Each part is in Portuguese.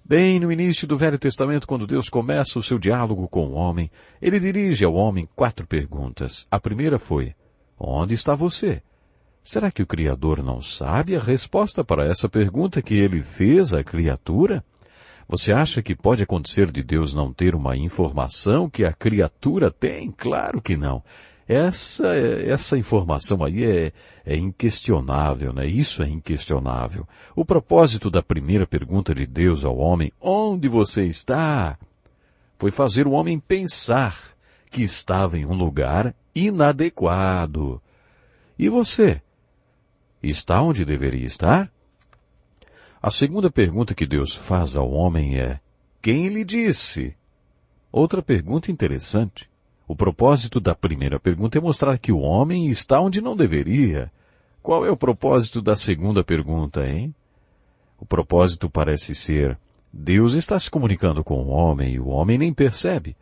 Bem no início do Velho Testamento, quando Deus começa o seu diálogo com o homem, ele dirige ao homem 4 perguntas. A primeira foi: onde está você? Será que o Criador não sabe a resposta para essa pergunta que ele fez à criatura? Você acha que pode acontecer de Deus não ter uma informação que a criatura tem? Claro que não. Essa informação aí é inquestionável, né? Isso é inquestionável. O propósito da primeira pergunta de Deus ao homem, onde você está? Foi fazer o homem pensar que estava em um lugar inadequado. E você? Está onde deveria estar? A segunda pergunta que Deus faz ao homem é: quem lhe disse? Outra pergunta interessante. O propósito da primeira pergunta é mostrar que o homem está onde não deveria. Qual é o propósito da segunda pergunta, hein? O propósito parece ser: Deus está se comunicando com o homem e o homem nem percebe.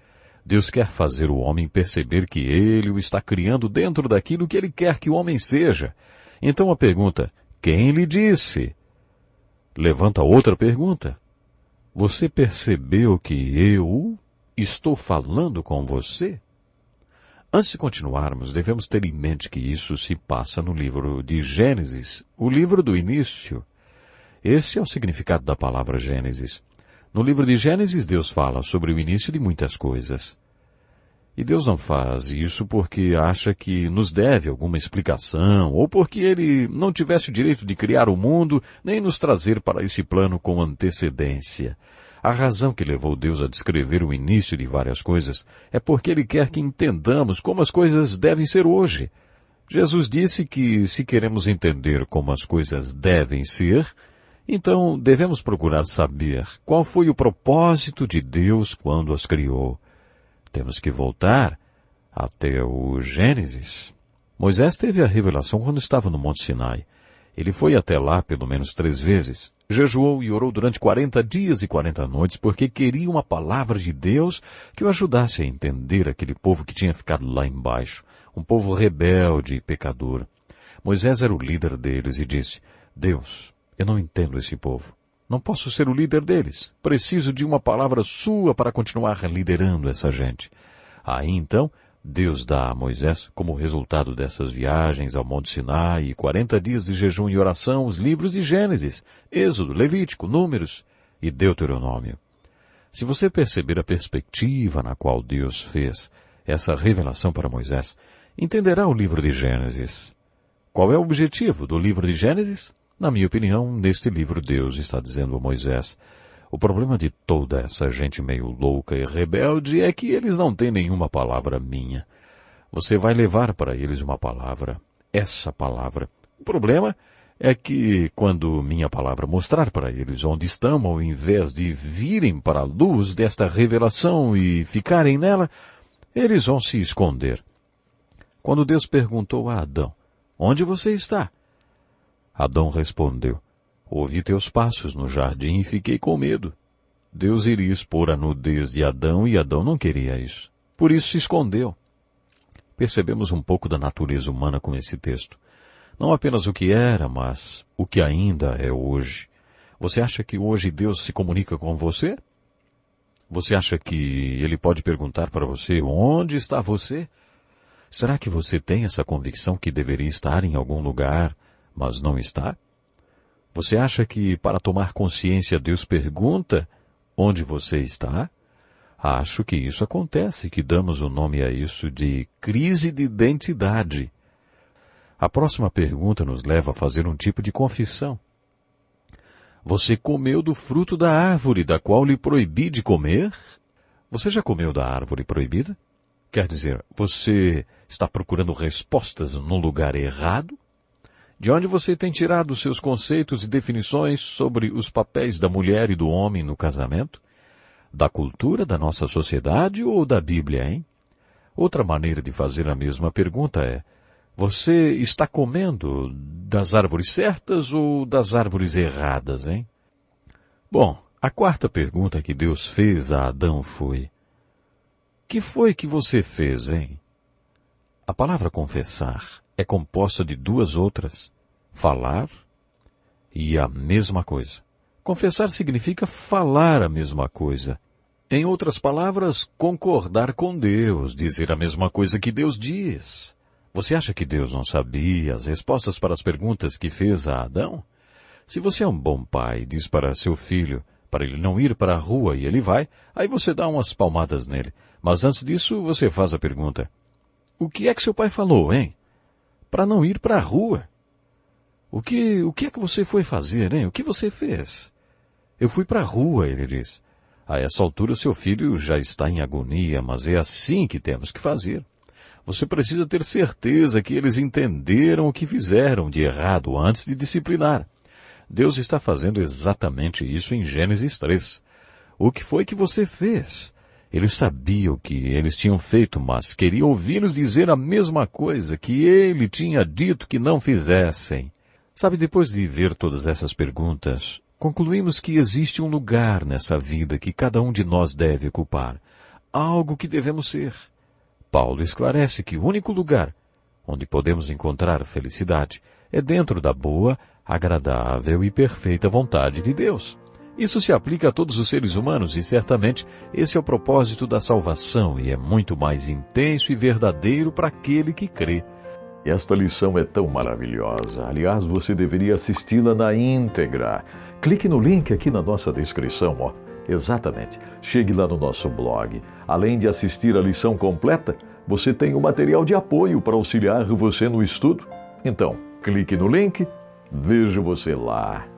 Deus quer fazer o homem perceber que ele o está criando dentro daquilo que ele quer que o homem seja. Então a pergunta: quem lhe disse? Levanta outra pergunta. Você percebeu que eu estou falando com você? Antes de continuarmos, devemos ter em mente que isso se passa no livro de Gênesis, o livro do início. Esse é o significado da palavra Gênesis. No livro de Gênesis, Deus fala sobre o início de muitas coisas. E Deus não faz isso porque acha que nos deve alguma explicação, ou porque Ele não tivesse o direito de criar o mundo, nem nos trazer para esse plano com antecedência. A razão que levou Deus a descrever o início de várias coisas é porque Ele quer que entendamos como as coisas devem ser hoje. Jesus disse que se queremos entender como as coisas devem ser, então devemos procurar saber qual foi o propósito de Deus quando as criou. Temos que voltar até o Gênesis. Moisés teve a revelação quando estava no Monte Sinai. Ele foi até lá pelo menos 3 vezes. Jejuou e orou durante 40 dias e 40 noites porque queria uma palavra de Deus que o ajudasse a entender aquele povo que tinha ficado lá embaixo, um povo rebelde e pecador. Moisés era o líder deles e disse: Deus, eu não entendo esse povo. Não posso ser o líder deles. Preciso de uma palavra sua para continuar liderando essa gente. Aí então, Deus dá a Moisés, como resultado dessas viagens ao Monte Sinai e 40 dias de jejum e oração, os livros de Gênesis, Êxodo, Levítico, Números e Deuteronômio. Se você perceber a perspectiva na qual Deus fez essa revelação para Moisés, entenderá o livro de Gênesis. Qual é o objetivo do livro de Gênesis? Na minha opinião, neste livro Deus está dizendo a Moisés: o problema de toda essa gente meio louca e rebelde é que eles não têm nenhuma palavra minha. Você vai levar para eles uma palavra, essa palavra. O problema é que quando minha palavra mostrar para eles onde estão, ao invés de virem para a luz desta revelação e ficarem nela, eles vão se esconder. Quando Deus perguntou a Adão: onde você está? Adão respondeu: ouvi teus passos no jardim e fiquei com medo. Deus iria expor a nudez de Adão e Adão não queria isso. Por isso se escondeu. Percebemos um pouco da natureza humana com esse texto. Não apenas o que era, mas o que ainda é hoje. Você acha que hoje Deus se comunica com você? Você acha que Ele pode perguntar para você: onde está você? Será que você tem essa convicção que deveria estar em algum lugar, mas não está? Você acha que para tomar consciência Deus pergunta onde você está? Acho que isso acontece, que damos o nome a isso de crise de identidade. A próxima pergunta nos leva a fazer um tipo de confissão. Você comeu do fruto da árvore da qual lhe proibi de comer? Você já comeu da árvore proibida? Quer dizer, você está procurando respostas no lugar errado? De onde você tem tirado seus conceitos e definições sobre os papéis da mulher e do homem no casamento? Da cultura da nossa sociedade ou da Bíblia, hein? Outra maneira de fazer a mesma pergunta é: você está comendo das árvores certas ou das árvores erradas, hein? Bom, a quarta pergunta que Deus fez a Adão foi: que foi que você fez, hein? A palavra confessar é composta de 2 outras: falar e a mesma coisa. Confessar significa falar a mesma coisa. Em outras palavras, concordar com Deus, dizer a mesma coisa que Deus diz. Você acha que Deus não sabia as respostas para as perguntas que fez a Adão? Se você é um bom pai e diz para seu filho para ele não ir para a rua e ele vai, aí você dá umas palmadas nele. Mas antes disso, você faz a pergunta: o que é que seu pai falou, hein? Para não ir para a rua. O que é que você foi fazer, hein? O que você fez? Eu fui para a rua, ele diz. A essa altura, seu filho já está em agonia, mas é assim que temos que fazer. Você precisa ter certeza que eles entenderam o que fizeram de errado antes de disciplinar. Deus está fazendo exatamente isso em Gênesis 3. O que foi que você fez? Eles sabiam o que eles tinham feito, mas queriam ouvi-los dizer a mesma coisa que ele tinha dito que não fizessem. Sabe, depois de ver todas essas perguntas, concluímos que existe um lugar nessa vida que cada um de nós deve ocupar, algo que devemos ser. Paulo esclarece que o único lugar onde podemos encontrar felicidade é dentro da boa, agradável e perfeita vontade de Deus. Isso se aplica a todos os seres humanos e certamente esse é o propósito da salvação e é muito mais intenso e verdadeiro para aquele que crê. Esta lição é tão maravilhosa. Aliás, você deveria assisti-la na íntegra. Clique no link aqui na nossa descrição, ó. Exatamente. Chegue lá no nosso blog. Além de assistir a lição completa, você tem um material de apoio para auxiliar você no estudo. Então, clique no link. Vejo você lá.